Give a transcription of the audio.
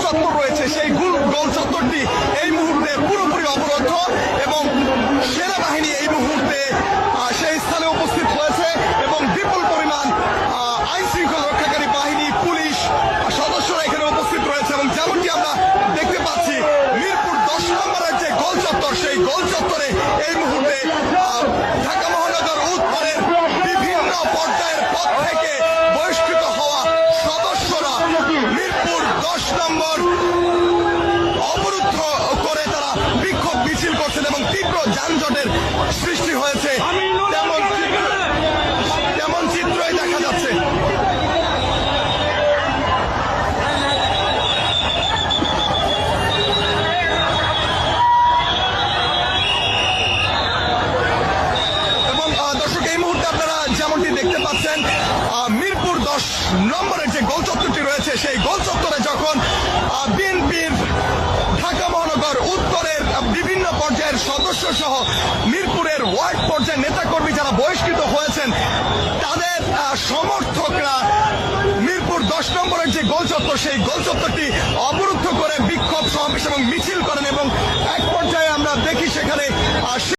চত্বর রয়েছে সেই গোল চত্বরটি এই মুহূর্তে পুরোপুরি অবরুদ্ধ এবং সেনাবাহিনী এই মুহূর্তে সেই স্থানে উপস্থিত হয়েছে এবং বিপুল পরিমাণ আইন শৃঙ্খলা রক্ষাকারী বাহিনী, পুলিশ সদস্যরা এখানে উপস্থিত রয়েছে এবং যেমনটি আমরা দেখতে পাচ্ছি মিরপুর 10 নম্বরের যে গোল চত্বর সেই গোল চত্বরে এই মুহূর্তে ঢাকা মহানগর উত্তরের বিভিন্ন পর্যায়ের পদ থেকে বহিষ্কৃত হওয়া সদস্যরা মিরপুর 10 নম্বর অবরুদ্ধ করে তারা বিক্ষোভ মিছিল করছেন এবং তীব্র যানজটের সৃষ্টি হয়েছে তেমন চিত্রই দেখা যাচ্ছে। যেমনটি দেখতে পাচ্ছেন মিরপুর 10 নম্বরের যে গোল চত্বরটি রয়েছে সেই গোল চত্বরে যখন বিএনপির ঢাকা মহানগর উত্তরের বিভিন্ন পর্যায়ের সদস্য সহ মিরপুরের ওয়ার্ড পর্যায়ের নেতাকর্মী যারা বহিষ্কৃত হয়েছেন তাদের সমর্থকরা মিরপুর 10 নম্বরের যে গোল চত্বর সেই গোল চত্বরটি অবরুদ্ধ করে বিক্ষোভ সমাবেশ এবং মিছিল